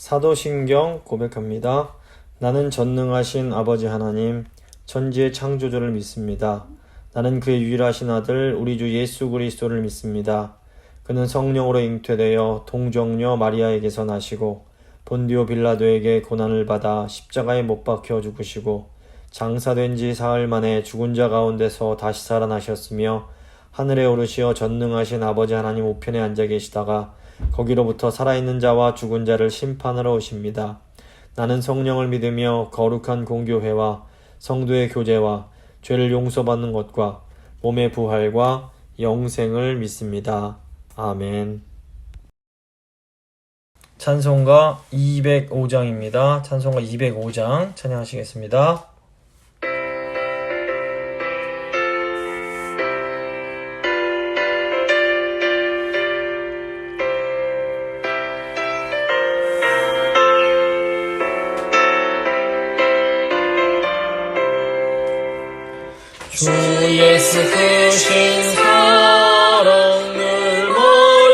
사도신경 고백합니다. 나는 전능하신 아버지 하나님, 천지의 창조주를 믿습니다. 나는 그의 유일하신 아들 우리 주 예수 그리스도를 믿습니다. 그는 성령으로 잉태되어 동정녀 마리아에게서 나시고 본디오 빌라도에게 고난을 받아 십자가에 못 박혀 죽으시고 장사된 지 사흘 만에 죽은 자 가운데서 다시 살아나셨으며 하늘에 오르시어 전능하신 아버지 하나님 우편에 앉아 계시다가 거기로부터 살아있는 자와 죽은 자를 심판하러 오십니다. 나는 성령을 믿으며 거룩한 공교회와 성도의 교제와 죄를 용서받는 것과 몸의 부활과 영생을 믿습니다. 아멘. 찬송가 205장입니다. 찬송가 205장 찬양하시겠습니다. 주 예수 크신 사랑 늘 머리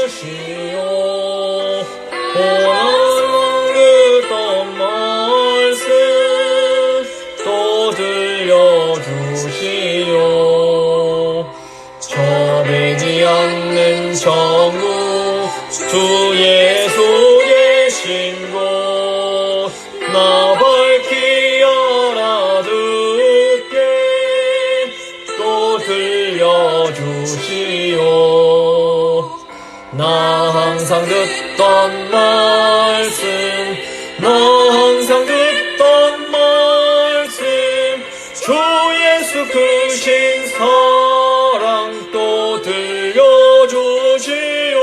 두시오. 오늘 듣던 말씀 또 들려주시오. 저배지 않는 정국 주 예수 계신 곳 나 밝히 알아듣게 또 들려주시오. 나 항상 듣던 말씀 나 항상 듣던 말씀 주 예수 크신 사랑 또 들려주시오.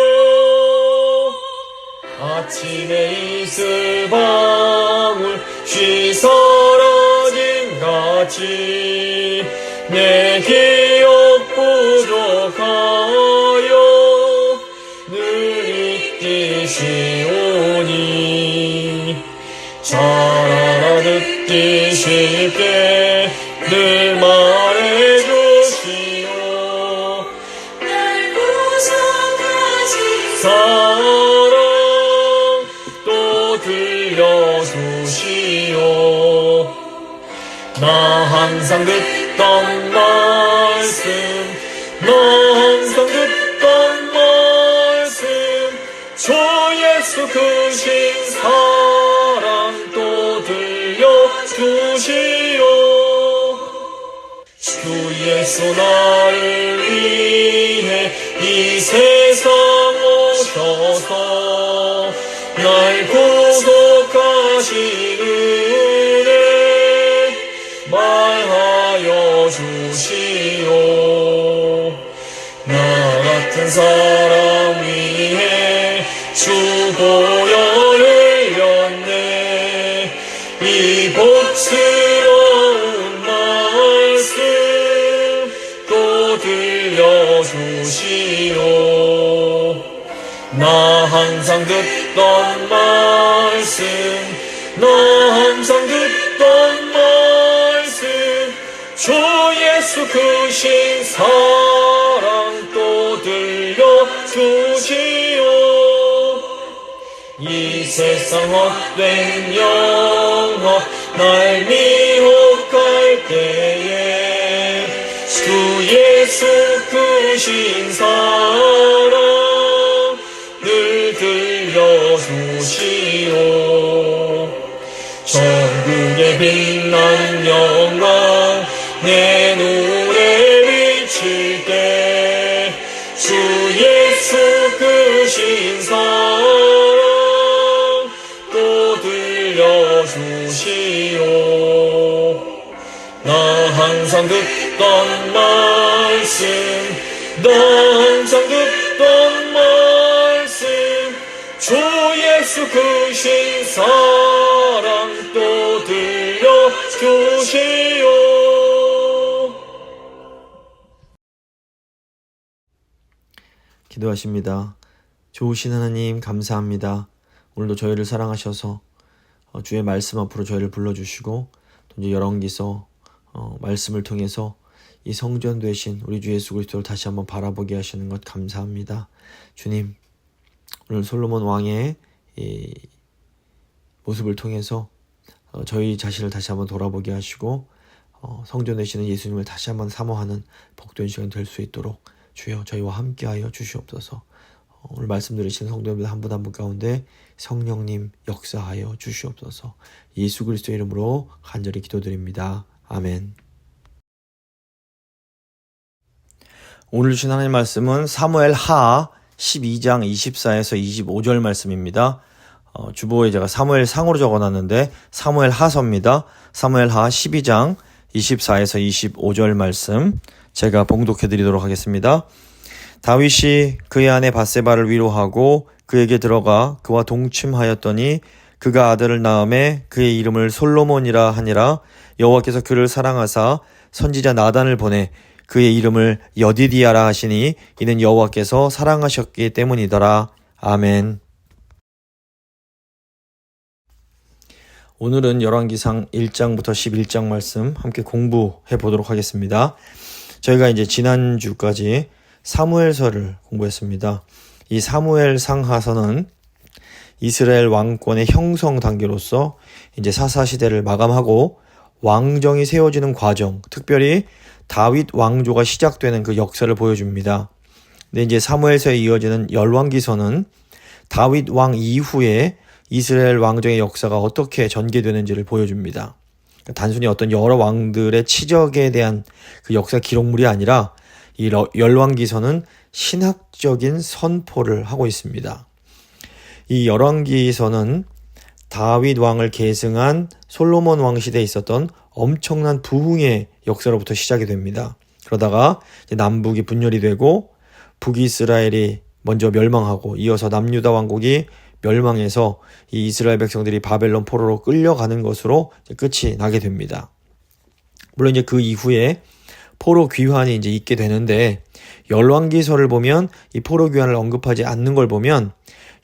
아침에 이슬방울 쉬 사라진 같이 내 기억 부족하여 늘 잊기시오니 잘 알아듣기 쉽게 늘 말해주시오. 날 구속하신 사랑 또 들려주시오. 나 항상 듣던 말씀 나 항상 듣던 말씀 주 예수 크신 사랑 또 들려주시오. 주 예수 나를 위해 이 세상 오셔서 날 구속하신 은혜 말하여 주시오. 나 같은 사람 위해 주보혈 흘렸네. 이 복스러운 말씀 또 들려주시오. 나 항상 듣던 말씀 나 항상 듣던 말씀 주 예수 크신 사랑 또 들려주시오. 이 세상 헛된 영화 날 미혹할 때에 주 예수 크신 사랑 늘 들려주시오. 전국의 빛난 영광 내 눈에 비칠 때 주 예수 크신 사랑 또 들려주시오. 나 항상 듣던 말씀 나 항상 듣던 말씀 주 예수 크신 사랑 또 들려주시오. 기도하십니다. 좋으신 하나님 감사합니다. 오늘도 저희를 사랑하셔서 주의 말씀 앞으로 저희를 불러주시고 또 이제 열왕기서 말씀을 통해서 이 성전 되신 우리 주 예수 그리스도를 다시 한번 바라보게 하시는 것 감사합니다. 주님, 오늘 솔로몬 왕의 이 모습을 통해서 저희 자신을 다시 한번 돌아보게 하시고 성전 되시는 예수님을 다시 한번 사모하는 복된 시간이 될 수 있도록 주여 저희와 함께하여 주시옵소서. 오늘 말씀 들으신 성도님들 한 분 한 분 가운데 성령님 역사하여 주시옵소서. 예수 그리스도의 이름으로 간절히 기도드립니다. 아멘. 오늘 주신 하나님 말씀은 사무엘 하 12장 24에서 25절 말씀입니다. 주보에 제가 사무엘 상으로 적어놨는데 사무엘 하서입니다. 사무엘 하 12장 24에서 25절 말씀 제가 봉독해 드리도록 하겠습니다. 다윗이 그의 아내 밧세바를 위로하고 그에게 들어가 그와 동침하였더니 그가 아들을 낳음에 그의 이름을 솔로몬이라 하니라. 여호와께서 그를 사랑하사 선지자 나단을 보내 그의 이름을 여디디아라 하시니 이는 여호와께서 사랑하셨기 때문이더라. 아멘. 오늘은 열왕기상 1장부터 11장 말씀 함께 공부해 보도록 하겠습니다. 저희가 이제 지난주까지 사무엘서를 공부했습니다. 이 사무엘상하서는 이스라엘 왕권의 형성 단계로서 이제 사사시대를 마감하고 왕정이 세워지는 과정, 특별히 다윗 왕조가 시작되는 그 역사를 보여줍니다. 근데 이제 사무엘서에 이어지는 열왕기서는 다윗 왕 이후에 이스라엘 왕정의 역사가 어떻게 전개되는지를 보여줍니다. 단순히 어떤 여러 왕들의 치적에 대한 그 역사 기록물이 아니라 이 열왕기서는 신학적인 선포를 하고 있습니다. 이 열왕기서는 다윗 왕을 계승한 솔로몬 왕 시대에 있었던 엄청난 부흥의 역사로부터 시작이 됩니다. 그러다가 이제 남북이 분열이 되고 북이스라엘이 먼저 멸망하고 이어서 남유다 왕국이 멸망해서 이 이스라엘 백성들이 바벨론 포로로 끌려가는 것으로 이제 끝이 나게 됩니다. 물론 이제 그 이후에 포로 귀환이 이제 있게 되는데 열왕기서를 보면 이 포로 귀환을 언급하지 않는 걸 보면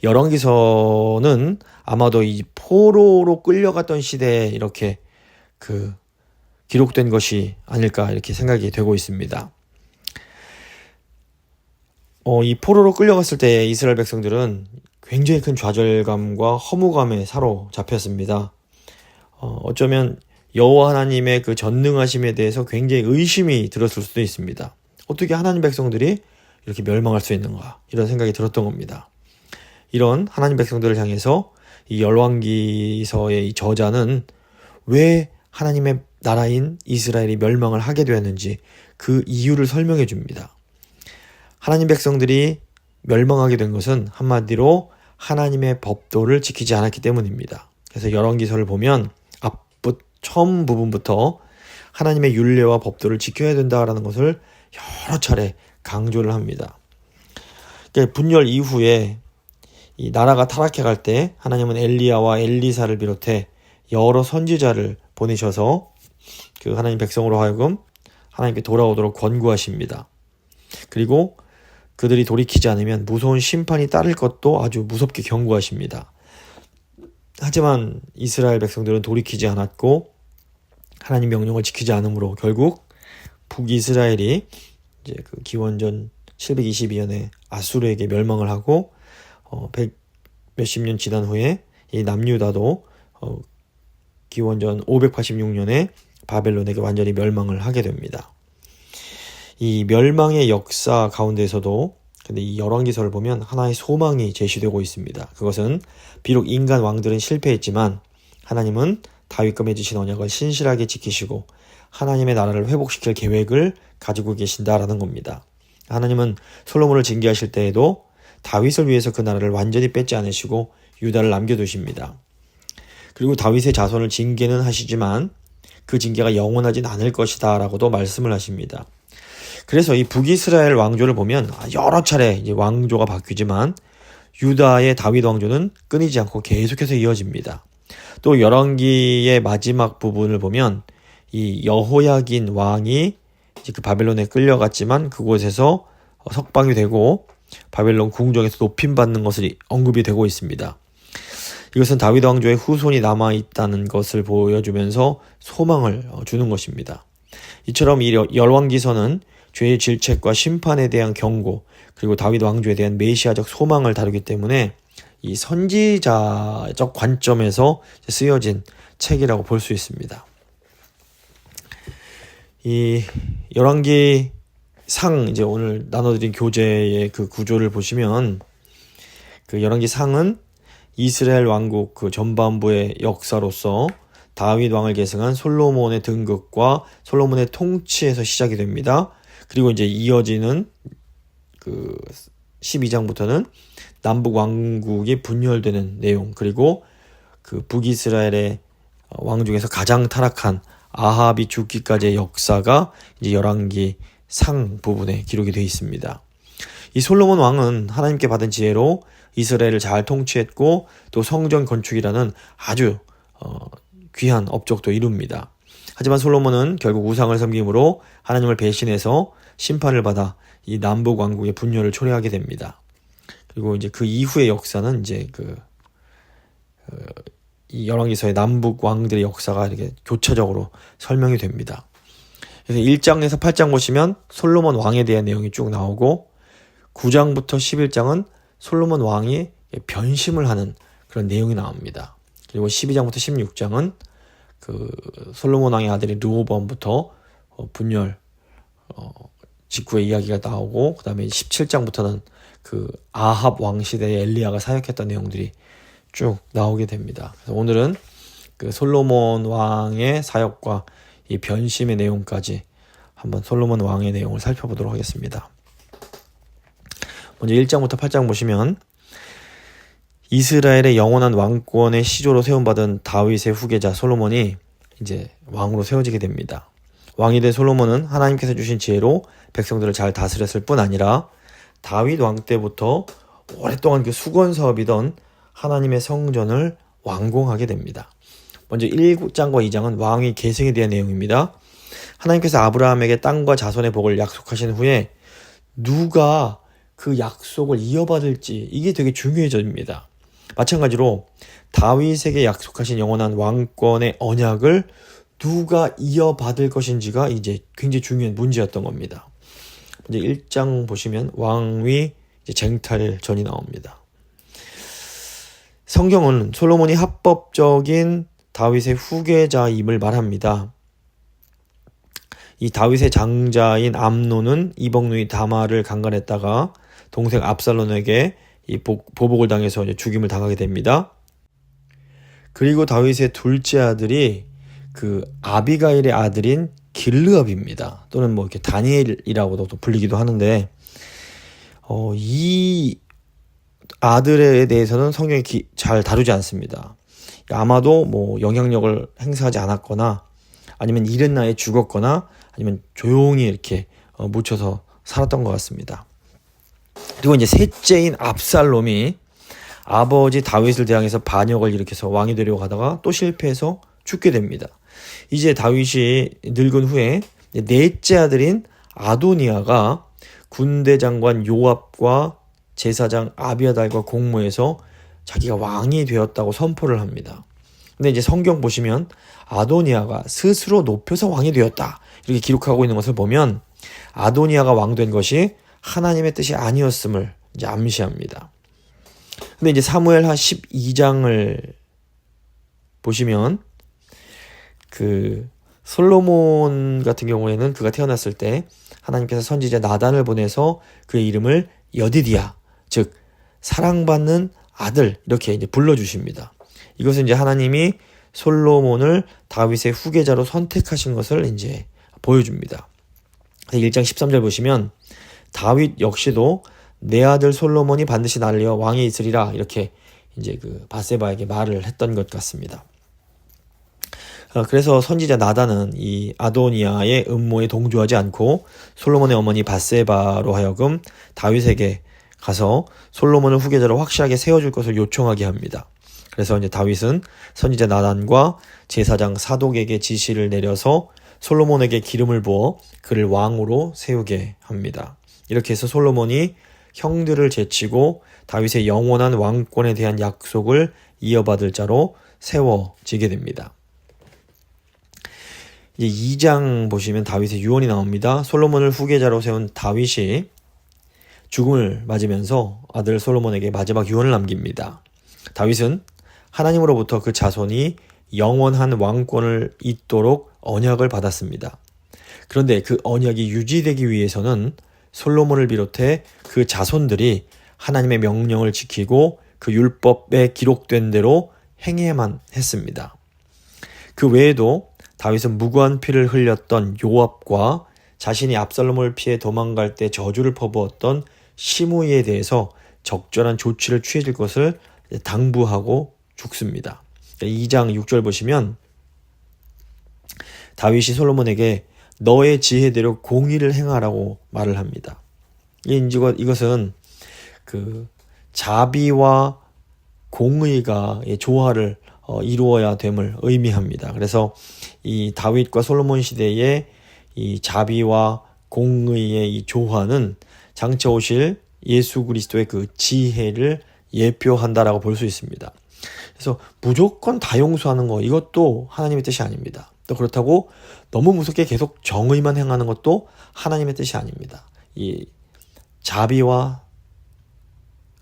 열왕기서는 아마도 이 포로로 끌려갔던 시대에 이렇게 그 기록된 것이 아닐까 이렇게 생각이 되고 있습니다. 이 포로로 끌려갔을 때 이스라엘 백성들은 굉장히 큰 좌절감과 허무감에 사로잡혔습니다. 어쩌면 여호와 하나님의 그 전능하심에 대해서 굉장히 의심이 들었을 수도 있습니다. 어떻게 하나님 백성들이 이렇게 멸망할 수 있는가 이런 생각이 들었던 겁니다. 이런 하나님 백성들을 향해서 이 열왕기서의 이 저자는 왜 하나님의 나라인 이스라엘이 멸망을 하게 되었는지 그 이유를 설명해 줍니다. 하나님 백성들이 멸망하게 된 것은 한마디로 하나님의 법도를 지키지 않았기 때문입니다. 그래서 열왕기서를 보면 처음 부분부터 하나님의 율례와 법도를 지켜야 된다라는 것을 여러 차례 강조를 합니다. 분열 이후에 이 나라가 타락해 갈 때 하나님은 엘리야와 엘리사를 비롯해 여러 선지자를 보내셔서 그 하나님 백성으로 하여금 하나님께 돌아오도록 권고하십니다. 그리고 그들이 돌이키지 않으면 무서운 심판이 따를 것도 아주 무섭게 경고하십니다. 하지만 이스라엘 백성들은 돌이키지 않았고 하나님 명령을 지키지 않으므로 결국 북이스라엘이 이제 그 기원전 722년에 아수르에게 멸망을 하고 몇십 년 지난 후에 이 남유다도 기원전 586년에 바벨론에게 완전히 멸망을 하게 됩니다. 이 멸망의 역사 가운데서도 근데 이 열왕기서를 보면 하나의 소망이 제시되고 있습니다. 그것은 비록 인간 왕들은 실패했지만 하나님은 다윗과 맺으신 언약을 신실하게 지키시고 하나님의 나라를 회복시킬 계획을 가지고 계신다라는 겁니다. 하나님은 솔로몬을 징계하실 때에도 다윗을 위해서 그 나라를 완전히 뺏지 않으시고 유다를 남겨두십니다. 그리고 다윗의 자손을 징계는 하시지만 그 징계가 영원하진 않을 것이다 라고도 말씀을 하십니다. 그래서 이 북이스라엘 왕조를 보면 여러 차례 이제 왕조가 바뀌지만 유다의 다윗 왕조는 끊이지 않고 계속해서 이어집니다. 또 열왕기의 마지막 부분을 보면 이 여호야긴 왕이 이제 그 바벨론에 끌려갔지만 그곳에서 석방이 되고 바벨론 궁정에서 높임받는 것을 언급이 되고 있습니다. 이것은 다윗 왕조의 후손이 남아있다는 것을 보여주면서 소망을 주는 것입니다. 이처럼 이 열왕기서는 죄의 질책과 심판에 대한 경고 그리고 다윗 왕조에 대한 메시아적 소망을 다루기 때문에 이 선지자적 관점에서 쓰여진 책이라고 볼 수 있습니다. 이 열왕기 상 이제 오늘 나눠드린 교재의 그 구조를 보시면 그 열왕기 상은 이스라엘 왕국 그 전반부의 역사로서 다윗 왕을 계승한 솔로몬의 등극과 솔로몬의 통치에서 시작이 됩니다. 그리고 이제 이어지는 그 12장부터는 남북 왕국이 분열되는 내용, 그리고 그 북이스라엘의 왕 중에서 가장 타락한 아합이 죽기까지의 역사가 이제 열왕기 상 부분에 기록이 되어 있습니다. 이 솔로몬 왕은 하나님께 받은 지혜로 이스라엘을 잘 통치했고 또 성전 건축이라는 아주 귀한 업적도 이룹니다. 하지만 솔로몬은 결국 우상을 섬김으로 하나님을 배신해서 심판을 받아 이 남북 왕국의 분열을 초래하게 됩니다. 그리고 이제 그 이후의 역사는 이제 이 열왕기서의 남북 왕들의 역사가 이렇게 교차적으로 설명이 됩니다. 그래서 1장에서 8장 보시면 솔로몬 왕에 대한 내용이 쭉 나오고 9장부터 11장은 솔로몬 왕이 변심을 하는 그런 내용이 나옵니다. 그리고 12장부터 16장은 그 솔로몬 왕의 아들이 르호보암부터 분열 직후의 이야기가 나오고, 그 다음에 17장부터는 그 아합 왕 시대에 엘리야가 사역했던 내용들이 쭉 나오게 됩니다. 그래서 오늘은 그 솔로몬 왕의 사역과 이 변심의 내용까지 한번 솔로몬 왕의 내용을 살펴보도록 하겠습니다. 먼저 1장부터 8장 보시면 이스라엘의 영원한 왕권의 시조로 세움받은 다윗의 후계자 솔로몬이 이제 왕으로 세워지게 됩니다. 왕이 된 솔로몬은 하나님께서 주신 지혜로 백성들을 잘 다스렸을 뿐 아니라 다윗 왕 때부터 오랫동안 그 수건 사업이던 하나님의 성전을 완공하게 됩니다. 먼저 1장과 2장은 왕위 계승에 대한 내용입니다. 하나님께서 아브라함에게 땅과 자손의 복을 약속하신 후에 누가 그 약속을 이어받을지, 이게 되게 중요해집니다. 마찬가지로 다윗에게 약속하신 영원한 왕권의 언약을 누가 이어받을 것인지가 이제 굉장히 중요한 문제였던 겁니다. 이제 1장 보시면 왕위 쟁탈전이 나옵니다. 성경은 솔로몬이 합법적인 다윗의 후계자임을 말합니다. 이 다윗의 장자인 암논은 이복누이 다말을 강간했다가 동생 압살롬에게 이 보복을 당해서 이제 죽임을 당하게 됩니다. 그리고 다윗의 둘째 아들이 그 아비가일의 아들인 길르압입니다. 또는 뭐 이렇게 다니엘이라고도 불리기도 하는데, 이 아들에 대해서는 성경이 잘 다루지 않습니다. 아마도 뭐 영향력을 행사하지 않았거나, 아니면 이른 나이에 죽었거나, 아니면 조용히 이렇게 묻혀서 살았던 것 같습니다. 그리고 이제 셋째인 압살롬이 아버지 다윗을 대항해서 반역을 일으켜서 왕이 되려고 하다가 또 실패해서 죽게 됩니다. 이제 다윗이 늙은 후에 넷째 아들인 아도니아가 군대 장관 요압과 제사장 아비아달과 공모해서 자기가 왕이 되었다고 선포를 합니다. 근데 이제 성경 보시면 아도니아가 스스로 높여서 왕이 되었다 이렇게 기록하고 있는 것을 보면 아도니아가 왕된 것이 하나님의 뜻이 아니었음을 이제 암시합니다. 근데 이제 사무엘하 12장을 보시면 그 솔로몬 같은 경우에는 그가 태어났을 때 하나님께서 선지자 나단을 보내서 그의 이름을 여디디야, 즉 사랑받는 아들 이렇게 이제 불러주십니다. 이것은 이제 하나님이 솔로몬을 다윗의 후계자로 선택하신 것을 이제 보여줍니다. 1장 13절 보시면 다윗 역시도 내 아들 솔로몬이 반드시 나를 이어 왕이 있으리라 이렇게 이제 그 밧세바에게 말을 했던 것 같습니다. 그래서 선지자 나단은 이 아도니아의 음모에 동조하지 않고 솔로몬의 어머니 밧세바로 하여금 다윗에게 가서 솔로몬을 후계자로 확실하게 세워줄 것을 요청하게 합니다. 그래서 이제 다윗은 선지자 나단과 제사장 사독에게 지시를 내려서 솔로몬에게 기름을 부어 그를 왕으로 세우게 합니다. 이렇게 해서 솔로몬이 형들을 제치고 다윗의 영원한 왕권에 대한 약속을 이어받을 자로 세워지게 됩니다. 이제 2장 보시면 다윗의 유언이 나옵니다. 솔로몬을 후계자로 세운 다윗이 죽음을 맞으면서 아들 솔로몬에게 마지막 유언을 남깁니다. 다윗은 하나님으로부터 그 자손이 영원한 왕권을 잇도록 언약을 받았습니다. 그런데 그 언약이 유지되기 위해서는 솔로몬을 비롯해 그 자손들이 하나님의 명령을 지키고 그 율법에 기록된 대로 행해야만 했습니다. 그 외에도 다윗은 무고한 피를 흘렸던 요압과 자신이 압살롬을 피해 도망갈 때 저주를 퍼부었던 시므이에 대해서 적절한 조치를 취해줄 것을 당부하고 죽습니다. 2장 6절 보시면 다윗이 솔로몬에게 너의 지혜대로 공의를 행하라고 말을 합니다. 이것은 그 자비와 공의가 조화를 이루어야 됨을 의미합니다. 그래서 이 다윗과 솔로몬 시대의 이 자비와 공의의 이 조화는 장차 오실 예수 그리스도의 그 지혜를 예표한다라고 볼 수 있습니다. 그래서 무조건 다 용서하는 거, 이것도 하나님의 뜻이 아닙니다. 또 그렇다고 너무 무섭게 계속 정의만 행하는 것도 하나님의 뜻이 아닙니다. 이 자비와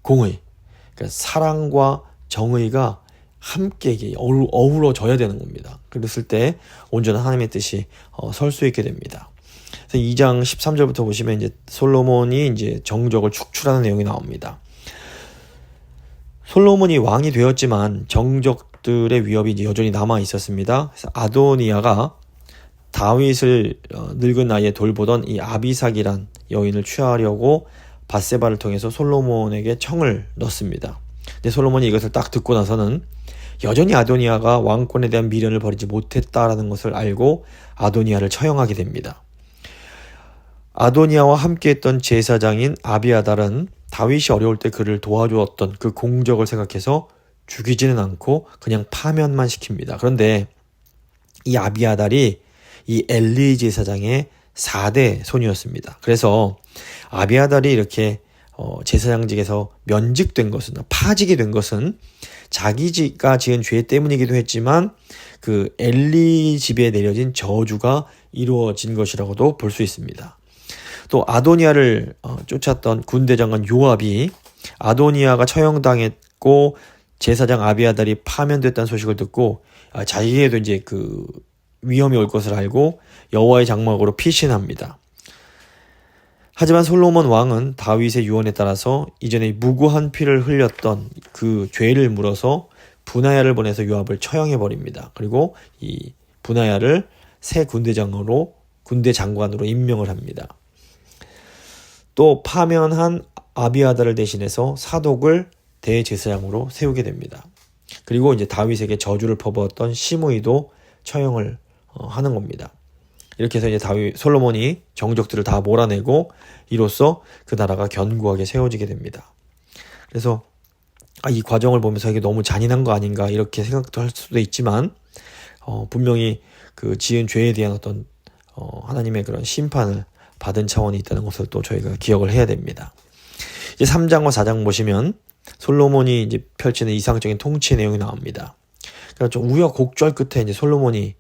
공의, 그러니까 사랑과 정의가 함께 어우러져야 되는 겁니다. 그랬을 때 온전한 하나님의 뜻이 설 수 있게 됩니다. 그래서 2장 13절부터 보시면 이제 솔로몬이 이제 정적을 축출하는 내용이 나옵니다. 솔로몬이 왕이 되었지만 정적들의 위협이 이제 여전히 남아 있었습니다. 그래서 아도니아가 다윗을 늙은 나이에 돌보던 이 아비삭이란 여인을 취하려고 밧세바를 통해서 솔로몬에게 청을 넣습니다. 근데 솔로몬이 이것을 딱 듣고 나서는 여전히 아도니아가 왕권에 대한 미련을 버리지 못했다라는 것을 알고 아도니아를 처형하게 됩니다. 아도니아와 함께했던 제사장인 아비아달은 다윗이 어려울 때 그를 도와주었던 그 공적을 생각해서 죽이지는 않고 그냥 파면만 시킵니다. 그런데 이 아비아달이 이 엘리 제사장의 4대 손이었습니다. 그래서 아비아달이 이렇게 제사장직에서 면직된 것은, 파직이 된 것은 자기가 지은 죄 때문이기도 했지만 그 엘리 집에 내려진 저주가 이루어진 것이라고도 볼 수 있습니다. 또 아도니아를 쫓았던 군대장관 요압이 아도니아가 처형당했고 제사장 아비아달이 파면됐다는 소식을 듣고 자기에게도 이제 그 위험이 올 것을 알고 여호와의 장막으로 피신합니다. 하지만 솔로몬 왕은 다윗의 유언에 따라서 이전에 무고한 피를 흘렸던 그 죄를 물어서 분하야를 보내서 요압을 처형해버립니다. 그리고 이 분하야를 새 군대 장관으로 임명을 합니다. 또 파면한 아비아달을 대신해서 사독을 대제사장으로 세우게 됩니다. 그리고 이제 다윗에게 저주를 퍼부었던 시므이도 처형을 하는 겁니다. 이렇게 해서 이제 솔로몬이 정적들을 다 몰아내고 이로써 그 나라가 견고하게 세워지게 됩니다. 그래서 이 과정을 보면서 이게 너무 잔인한 거 아닌가 이렇게 생각도 할 수도 있지만 분명히 그 지은 죄에 대한 어떤 하나님의 그런 심판을 받은 차원이 있다는 것을 또 저희가 기억을 해야 됩니다. 이제 3장과 4장 보시면 솔로몬이 이제 펼치는 이상적인 통치 내용이 나옵니다. 그러니까 좀 우여곡절 끝에 이제 솔로몬이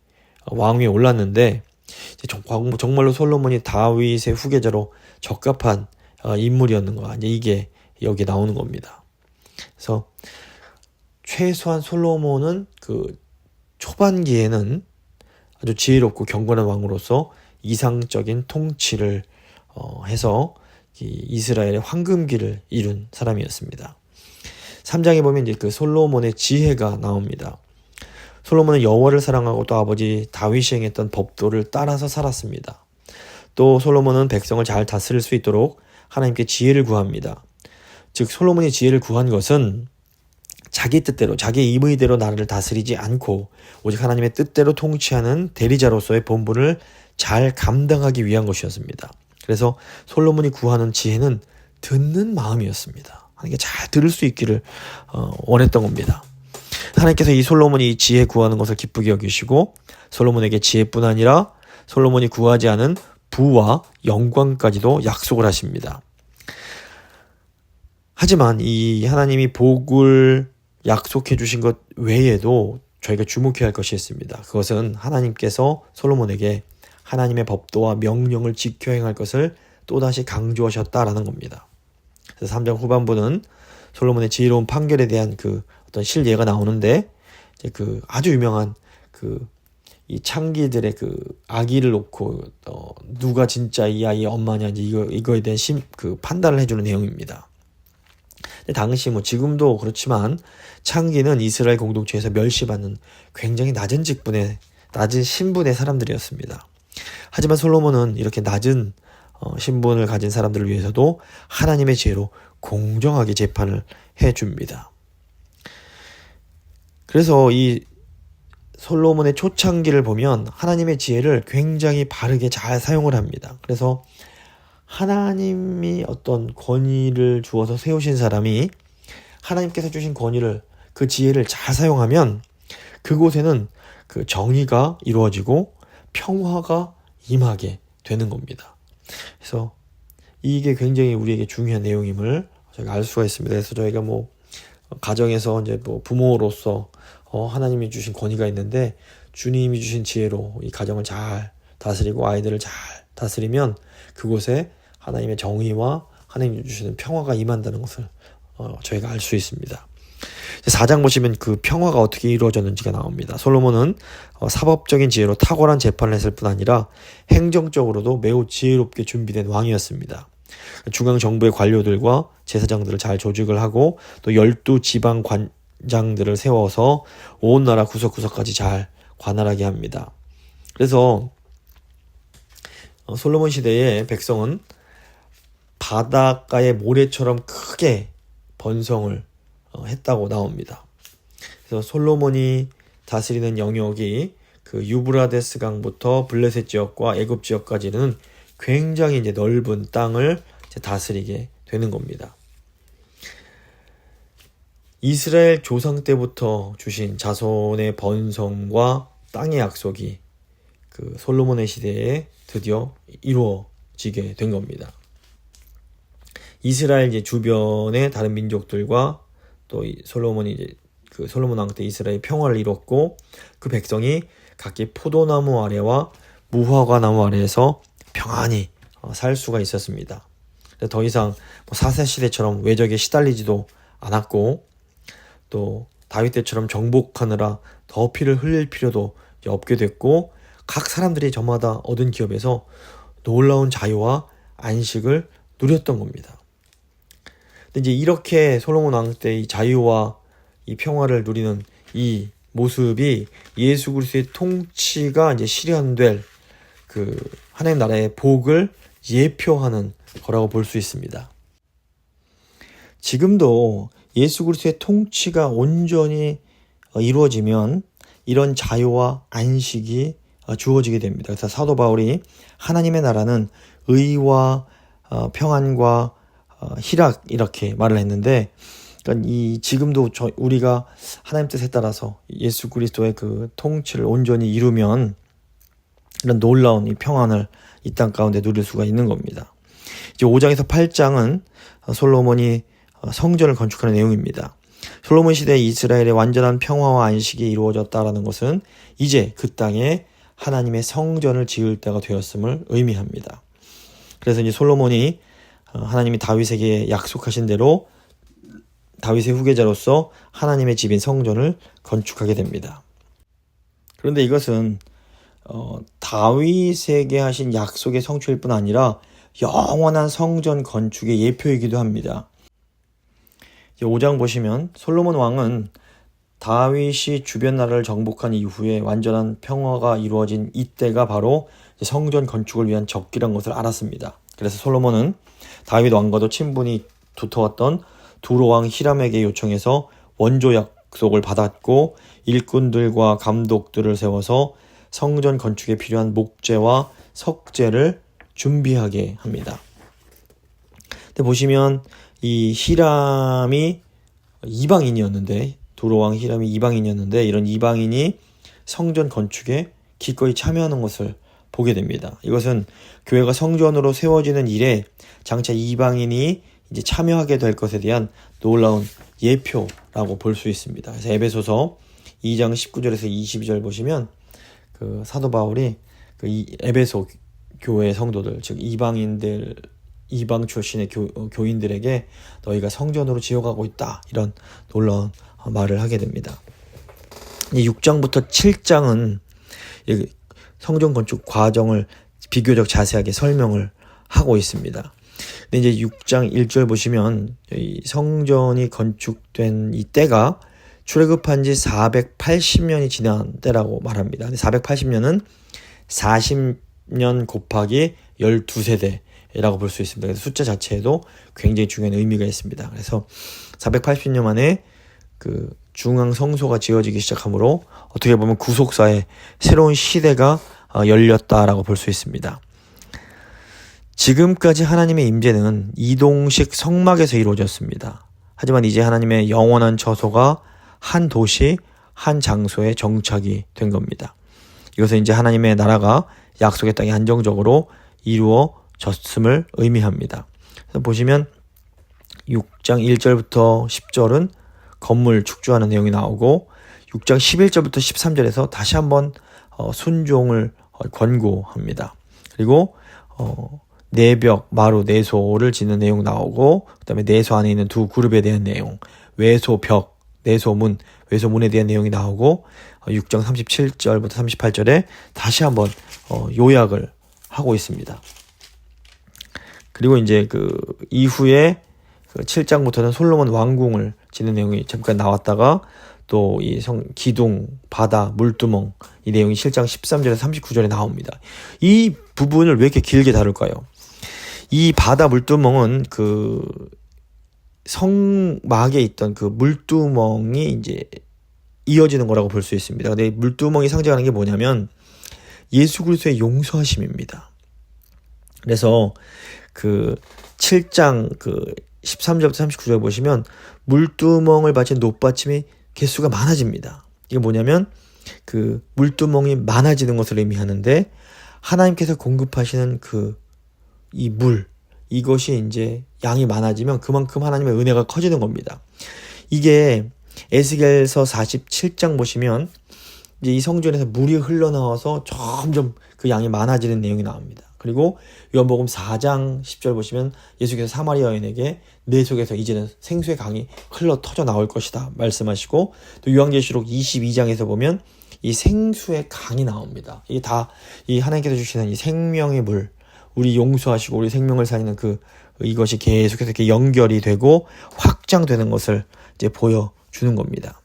왕위에 올랐는데 정말로 솔로몬이 다윗의 후계자로 적합한 인물이었는가, 이제 이게 여기 나오는 겁니다. 그래서 최소한 솔로몬은 그 초반기에는 아주 지혜롭고 경건한 왕으로서 이상적인 통치를 해서 이스라엘의 황금기를 이룬 사람이었습니다. 3장에 보면 이제 그 솔로몬의 지혜가 나옵니다. 솔로몬은 여호와를 사랑하고 또 아버지 다윗이 행했던 법도를 따라서 살았습니다. 또 솔로몬은 백성을 잘 다스릴 수 있도록 하나님께 지혜를 구합니다. 즉 솔로몬이 지혜를 구한 것은 자기 뜻대로, 자기 임의대로 나라를 다스리지 않고 오직 하나님의 뜻대로 통치하는 대리자로서의 본분을 잘 감당하기 위한 것이었습니다. 그래서 솔로몬이 구하는 지혜는 듣는 마음이었습니다. 하나님께 잘 들을 수 있기를 원했던 겁니다. 하나님께서 이 솔로몬이 이 지혜 구하는 것을 기쁘게 여기시고 솔로몬에게 지혜뿐 아니라 솔로몬이 구하지 않은 부와 영광까지도 약속을 하십니다. 하지만 이 하나님이 복을 약속해 주신 것 외에도 저희가 주목해야 할 것이 있습니다. 그것은 하나님께서 솔로몬에게 하나님의 법도와 명령을 지켜 행할 것을 또다시 강조하셨다라는 겁니다. 그래서 3장 후반부는 솔로몬의 지혜로운 판결에 대한 그 어떤 실예가 나오는데 이제 그 아주 유명한 이 창기들의 아기를 놓고 누가 진짜 이 아이의 엄마냐 이제 이거에 대한 판단을 해주는 내용입니다. 근데 당시 지금도 그렇지만 창기는 이스라엘 공동체에서 멸시받는 굉장히 낮은 신분의 사람들이었습니다. 하지만 솔로몬은 이렇게 낮은 신분을 가진 사람들을 위해서도 하나님의 지혜로 공정하게 재판을 해줍니다. 그래서 이 솔로몬의 초창기를 보면 하나님의 지혜를 굉장히 바르게 잘 사용을 합니다. 그래서 하나님이 어떤 권위를 주어서 세우신 사람이 하나님께서 주신 권위를 그 지혜를 잘 사용하면 그곳에는 그 정의가 이루어지고 평화가 임하게 되는 겁니다. 그래서 이게 굉장히 우리에게 중요한 내용임을 저희가 알 수가 있습니다. 그래서 저희가 가정에서 이제 부모로서 하나님이 주신 권위가 있는데 주님이 주신 지혜로 이 가정을 잘 다스리고 아이들을 잘 다스리면 그곳에 하나님의 정의와 하나님이 주시는 평화가 임한다는 것을 저희가 알 수 있습니다. 4장 보시면 그 평화가 어떻게 이루어졌는지가 나옵니다. 솔로몬은 사법적인 지혜로 탁월한 재판을 했을 뿐 아니라 행정적으로도 매우 지혜롭게 준비된 왕이었습니다. 중앙정부의 관료들과 제사장들을 잘 조직을 하고 또 12지방 관장들을 세워서 온 나라 구석구석까지 잘 관할하게 합니다. 그래서 솔로몬 시대의 백성은 바닷가의 모래처럼 크게 번성을 했다고 나옵니다. 그래서 솔로몬이 다스리는 영역이 그 유브라데스 강부터 블레셋 지역과 애굽 지역까지는 굉장히 이제 넓은 땅을 이제 다스리게 되는 겁니다. 이스라엘 조상 때부터 주신 자손의 번성과 땅의 약속이 그 솔로몬의 시대에 드디어 이루어지게 된 겁니다. 이스라엘 이제 주변의 다른 민족들과 또 솔로몬이 이제 그 솔로몬 왕 때 이스라엘 평화를 이뤘고 그 백성이 각기 포도나무 아래와 무화과 나무 아래에서 평안히 살 수가 있었습니다. 더 이상 사세 시대처럼 외적에 시달리지도 않았고 또 다윗 때처럼 정복하느라 더 피를 흘릴 필요도 없게 됐고 각 사람들이 저마다 얻은 기업에서 놀라운 자유와 안식을 누렸던 겁니다. 근데 이제 이렇게 솔로몬 왕 때 이 자유와 이 평화를 누리는 이 모습이 예수 그리스도의 통치가 이제 실현될 그 하나님 나라의 복을 예표하는 거라고 볼 수 있습니다. 지금도 예수 그리스도의 통치가 온전히 이루어지면 이런 자유와 안식이 주어지게 됩니다. 그래서 사도 바울이 하나님의 나라는 의와 평안과 희락 이렇게 말을 했는데 그러니까 지금도 우리가 하나님 뜻에 따라서 예수 그리스도의 그 통치를 온전히 이루면 이런 놀라운 이 평안을 이 땅 가운데 누릴 수가 있는 겁니다. 이제 5장에서 8장은 솔로몬이 성전을 건축하는 내용입니다. 솔로몬 시대 이스라엘의 완전한 평화와 안식이 이루어졌다라는 것은 이제 그 땅에 하나님의 성전을 지을 때가 되었음을 의미합니다. 그래서 이제 솔로몬이 하나님이 다윗에게 약속하신 대로 다윗의 후계자로서 하나님의 집인 성전을 건축하게 됩니다. 그런데 이것은 다윗에게 하신 약속의 성취일 뿐 아니라 영원한 성전 건축의 예표이기도 합니다. 5장 보시면 솔로몬 왕은 다윗이 주변 나라를 정복한 이후에 완전한 평화가 이루어진 이때가 바로 성전 건축을 위한 적기란 것을 알았습니다. 그래서 솔로몬은 다윗 왕과도 친분이 두터웠던 두로 왕 히람에게 요청해서 원조 약속을 받았고 일꾼들과 감독들을 세워서 성전 건축에 필요한 목재와 석재를 준비하게 합니다. 근데 보시면 이 히람이 이방인이었는데 두로 왕 히람이 이방인이었는데 이런 이방인이 성전 건축에 기꺼이 참여하는 것을 보게 됩니다. 이것은 교회가 성전으로 세워지는 일에 장차 이방인이 이제 참여하게 될 것에 대한 놀라운 예표라고 볼 수 있습니다. 그래서 에베소서 2장 19절에서 22절 보시면 그 사도 바울이 그 에베소 교회 성도들 즉 이방 출신의 교인들에게 너희가 성전으로 지어가고 있다 이런 놀라운 말을 하게 됩니다. 6장부터 7장은 성전 건축 과정을 비교적 자세하게 설명을 하고 있습니다. 근데 이제 6장 1절 보시면 이 성전이 건축된 이 때가 출애굽한 지 480년이 지난 때라고 말합니다. 근데 480년은 40년 곱하기 12세대라고 볼 수 있습니다. 그래서 숫자 자체에도 굉장히 중요한 의미가 있습니다. 그래서 480년 만에 그 중앙 성소가 지어지기 시작하므로 어떻게 보면 구속사의 새로운 시대가 열렸다라고 볼 수 있습니다. 지금까지 하나님의 임재는 이동식 성막에서 이루어졌습니다. 하지만 이제 하나님의 영원한 처소가 한 도시, 한 장소에 정착이 된 겁니다. 이것은 이제 하나님의 나라가 약속의 땅에 안정적으로 이루어졌음을 의미합니다. 그래서 보시면 6장 1절부터 10절은 건물 축조하는 내용이 나오고 6장 11절부터 13절에서 다시 한번 순종을 권고합니다. 그리고 내벽, 마루, 내소를 짓는 내용 나오고 그 다음에 내소 안에 있는 두 그룹에 대한 내용, 외소벽, 내소문, 외소문에 대한 내용이 나오고 6장 37절부터 38절에 다시 한번 요약을 하고 있습니다. 그리고 이제 그 이후에 그 7장부터는 솔로몬 왕궁을 짓는 내용이 잠깐 나왔다가 또 이 기둥, 바다, 물두멍 이 내용이 7장 13절에서 39절에 나옵니다. 이 부분을 왜 이렇게 길게 다룰까요? 이 바다 물두멍은 그 성막에 있던 그 물두멍이 이제 이어지는 거라고 볼 수 있습니다. 근데 물두멍이 상징하는 게 뭐냐면 예수 그리스도의 용서하심입니다. 그래서 그 7장 그 13절부터 39절 보시면 물두멍을 바친 놋받침이 개수가 많아집니다. 이게 뭐냐면 그 물두멍이 많아지는 것을 의미하는데 하나님께서 공급하시는 그 이 물, 이것이 이제 양이 많아지면 그만큼 하나님의 은혜가 커지는 겁니다. 이게 에스겔서 47장 보시면 이제 이 성전에서 물이 흘러나와서 점점 그 양이 많아지는 내용이 나옵니다. 그리고 요한복음 4장 10절 보시면 예수께서 사마리아 여인에게 내 속에서 이제는 생수의 강이 흘러 터져 나올 것이다 말씀하시고 또 요한계시록 22장에서 보면 이 생수의 강이 나옵니다. 이게 다 이 하나님께서 주시는 이 생명의 물, 우리 용서하시고 우리 생명을 살리는 이것이 계속해서 이렇게 연결이 되고 확장되는 것을 이제 보여주는 겁니다.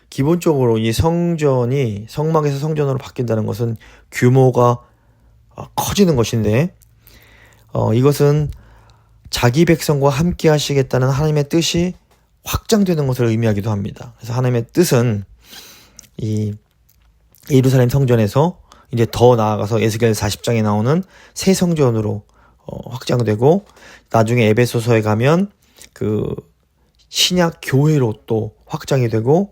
기본적으로 이 성전이 성막에서 성전으로 바뀐다는 것은 규모가 커지는 것인데 이것은 자기 백성과 함께 하시겠다는 하나님의 뜻이 확장되는 것을 의미하기도 합니다. 그래서 하나님의 뜻은 이 예루살렘 성전에서 이제 더 나아가서 에스겔 40장에 나오는 새 성전으로 확장되고 나중에 에베소서에 가면 그 신약 교회로 또 확장이 되고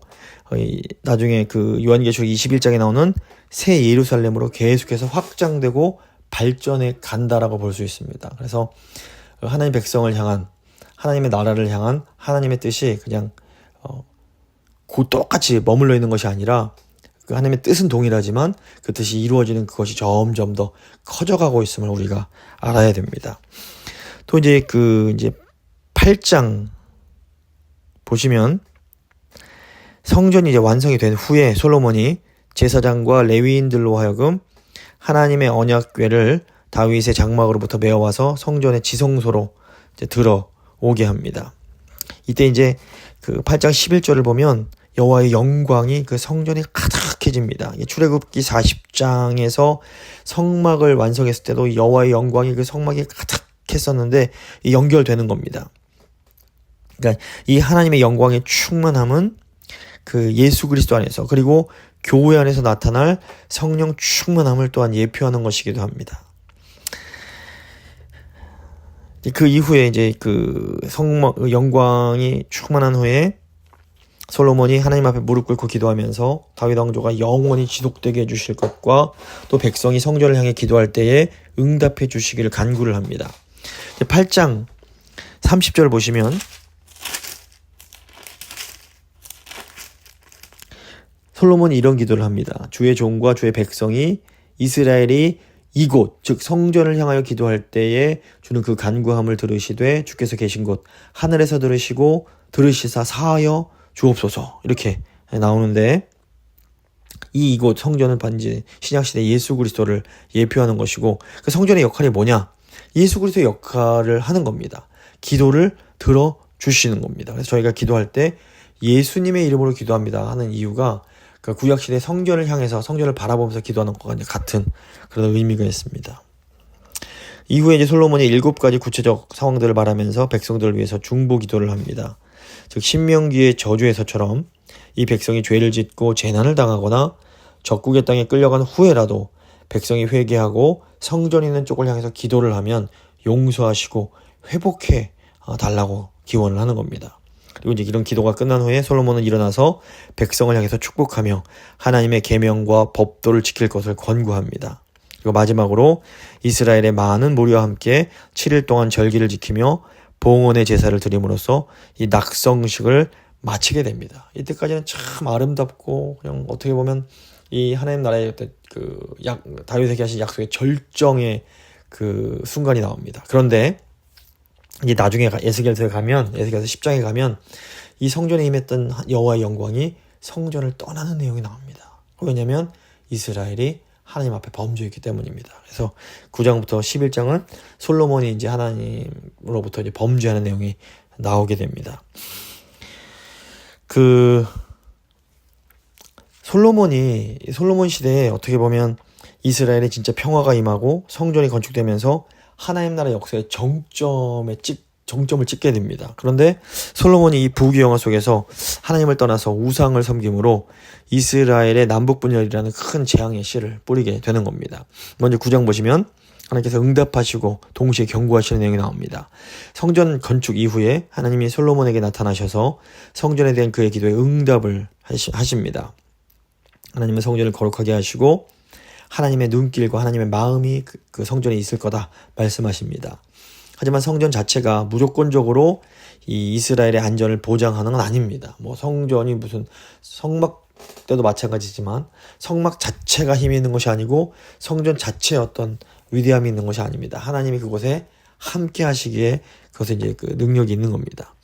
나중에 그 요한계시록 21장에 나오는 새 예루살렘으로 계속해서 확장되고 발전해 간다라고 볼 수 있습니다. 그래서 하나님 백성을 향한 하나님의 나라를 향한 하나님의 뜻이 그냥 똑같이 머물러 있는 것이 아니라 그 하나님의 뜻은 동일하지만 그 뜻이 이루어지는 그것이 점점 더 커져가고 있음을 우리가 알아야 됩니다. 또 이제 8장 보시면 성전이 이제 완성이 된 후에 솔로몬이 제사장과 레위인들로 하여금 하나님의 언약궤를 다윗의 장막으로부터 메어와서 성전의 지성소로 이제 들어오게 합니다. 이때 이제 그 8장 11절을 보면 여호와의 영광이 그 성전에 가득해집니다. 출애굽기 40장에서 성막을 완성했을 때도 여호와의 영광이 그 성막에 가득했었는데 연결되는 겁니다. 그러니까 이 하나님의 영광의 충만함은 그 예수 그리스도 안에서 그리고 교회 안에서 나타날 성령 충만함을 또한 예표하는 것이기도 합니다. 그 이후에 이제 그 성막 영광이 충만한 후에 솔로몬이 하나님 앞에 무릎 꿇고 기도하면서 다윗 왕조가 영원히 지속되게 해주실 것과 또 백성이 성전을 향해 기도할 때에 응답해 주시기를 간구를 합니다. 8장 30절 보시면 솔로몬이 이런 기도를 합니다. 주의 종과 주의 백성이 이스라엘이 이곳 즉 성전을 향하여 기도할 때에 주는 그 간구함을 들으시되 주께서 계신 곳 하늘에서 들으시고 들으시사 사하여 주옵소서 이렇게 나오는데 이곳 성전은 반지 신약시대 예수 그리스도를 예표하는 것이고 그 성전의 역할이 뭐냐? 예수 그리스도의 역할을 하는 겁니다. 기도를 들어주시는 겁니다. 그래서 저희가 기도할 때 예수님의 이름으로 기도합니다 하는 이유가 그 구약시대 성전을 향해서 성전을 바라보면서 기도하는 것과 같은 그런 의미가 있습니다. 이후에 이제 솔로몬이 7가지 구체적 상황들을 말하면서 백성들을 위해서 중보 기도를 합니다. 즉 신명기의 저주에서처럼 이 백성이 죄를 짓고 재난을 당하거나 적국의 땅에 끌려간 후에라도 백성이 회개하고 성전에 있는 쪽을 향해서 기도를 하면 용서하시고 회복해 달라고 기원을 하는 겁니다. 그리고 이제 이런 기도가 끝난 후에 솔로몬은 일어나서 백성을 향해서 축복하며 하나님의 계명과 법도를 지킬 것을 권고합니다. 그리고 마지막으로 이스라엘의 많은 무리와 함께 7일 동안 절기를 지키며 봉헌의 제사를 드림으로써 이 낙성식을 마치게 됩니다. 이때까지는 참 아름답고 그냥 어떻게 보면 이 하나님 나라의 다윗에게 하신 약속의 절정의 그 순간이 나옵니다. 그런데 이제 나중에 에스겔서 10장에 가면 이 성전에 임했던 여호와의 영광이 성전을 떠나는 내용이 나옵니다. 왜냐하면 이스라엘이 하나님 앞에 범죄했기 때문입니다. 그래서 9장부터 11장은 솔로몬이 이제 하나님으로부터 이제 범죄하는 내용이 나오게 됩니다. 솔로몬 시대에 어떻게 보면 이스라엘에 진짜 평화가 임하고 성전이 건축되면서 하나님 나라 역사의 정점을 찍게 됩니다. 그런데 솔로몬이 이 부귀영화 속에서 하나님을 떠나서 우상을 섬김으로 이스라엘의 남북분열이라는 큰 재앙의 씨를 뿌리게 되는 겁니다. 먼저 9장 보시면 하나님께서 응답하시고 동시에 경고하시는 내용이 나옵니다. 성전 건축 이후에 하나님이 솔로몬에게 나타나셔서 성전에 대한 그의 기도에 응답을 하십니다. 하나님은 성전을 거룩하게 하시고 하나님의 눈길과 하나님의 마음이 그 성전에 있을 거다 말씀하십니다. 하지만 성전 자체가 무조건적으로 이 이스라엘의 안전을 보장하는 건 아닙니다. 뭐 성전이 무슨 성막 때도 마찬가지지만 성막 자체가 힘이 있는 것이 아니고 성전 자체에 어떤 위대함이 있는 것이 아닙니다. 하나님이 그곳에 함께 하시기에 그것에 이제 그 능력이 있는 겁니다.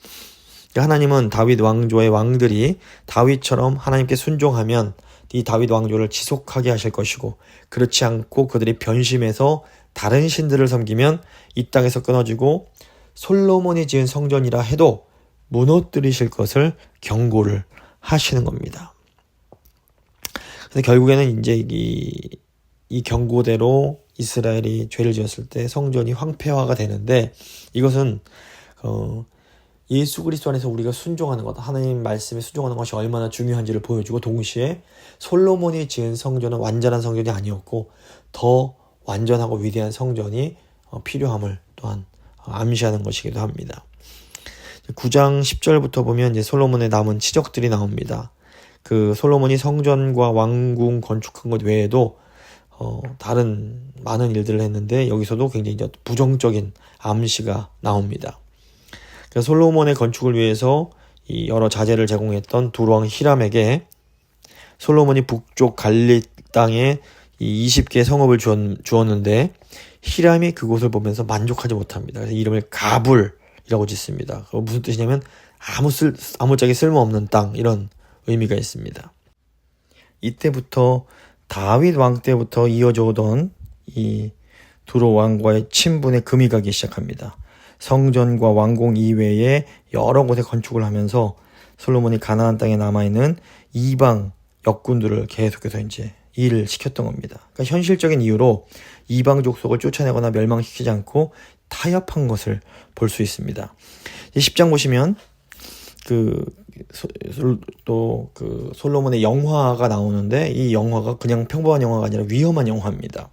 하나님은 다윗 왕조의 왕들이 다윗처럼 하나님께 순종하면 이 다윗 왕조를 지속하게 하실 것이고 그렇지 않고 그들이 변심해서 다른 신들을 섬기면 이 땅에서 끊어지고 솔로몬이 지은 성전이라 해도 무너뜨리실 것을 경고를 하시는 겁니다. 근데 결국에는 이제 이 경고대로 이스라엘이 죄를 지었을 때 성전이 황폐화가 되는데 이것은 예수 그리스도 안에서 우리가 순종하는 것, 하나님 말씀에 순종하는 것이 얼마나 중요한지를 보여주고 동시에 솔로몬이 지은 성전은 완전한 성전이 아니었고 더 완전하고 위대한 성전이 필요함을 또한 암시하는 것이기도 합니다. 9장 10절부터 보면 이제 솔로몬의 남은 치적들이 나옵니다. 그 솔로몬이 성전과 왕궁 건축한 것 외에도 다른 많은 일들을 했는데 여기서도 굉장히 부정적인 암시가 나옵니다. 그래서 솔로몬의 건축을 위해서 이 여러 자재를 제공했던 두루왕 히람에게 솔로몬이 북쪽 갈릴 땅에 이 20개의 성읍을 주었는데 히람이 그곳을 보면서 만족하지 못합니다. 그래서 이름을 가불이라고 짓습니다. 무슨 뜻이냐면 아무짝에 쓸모없는 땅 이런 의미가 있습니다. 이때부터 다윗 왕 때부터 이어져 오던 이 두로 왕과의 친분의 금이 가기 시작합니다. 성전과 왕궁 이외에 여러 곳에 건축을 하면서 솔로몬이 가나안 땅에 남아있는 이방 역군들을 계속해서 이제 일을 시켰던 겁니다. 그러니까 현실적인 이유로 이방 족속을 쫓아내거나 멸망시키지 않고 타협한 것을 볼 수 있습니다. 10장 보시면 솔로몬의 영화가 나오는데 이 영화가 그냥 평범한 영화가 아니라 위험한 영화입니다.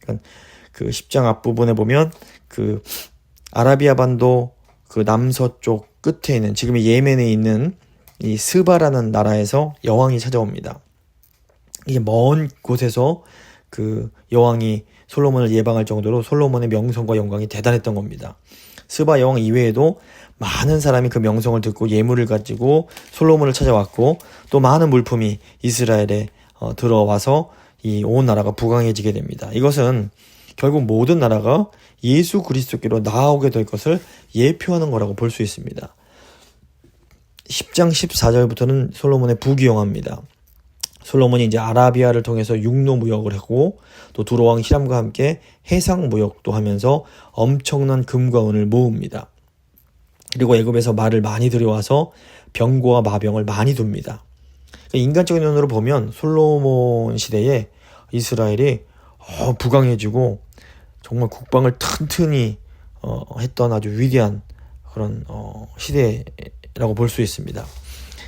그러니까 그 10장 앞부분에 보면 그 아라비아 반도 그 남서쪽 끝에 있는 지금의 예멘에 있는 이 스바라는 나라에서 여왕이 찾아옵니다. 이게 먼 곳에서 그 여왕이 솔로몬을 예방할 정도로 솔로몬의 명성과 영광이 대단했던 겁니다. 스바 여왕 이외에도 많은 사람이 그 명성을 듣고 예물을 가지고 솔로몬을 찾아왔고 또 많은 물품이 이스라엘에 들어와서 이 온 나라가 부강해지게 됩니다. 이것은 결국 모든 나라가 예수 그리스도께로 나아오게 될 것을 예표하는 거라고 볼 수 있습니다. 10장 14절부터는 솔로몬의 부귀영화입니다. 솔로몬이 이제 아라비아를 통해서 육로 무역을 하고 또 두로왕 히람과 함께 해상 무역도 하면서 엄청난 금과 은을 모읍니다. 그리고 애굽에서 말을 많이 들여와서 병거와 마병을 많이 둡니다. 인간적인 눈으로 보면 솔로몬 시대에 이스라엘이 부강해지고 정말 국방을 튼튼히 했던 아주 위대한 그런 시대라고 볼 수 있습니다.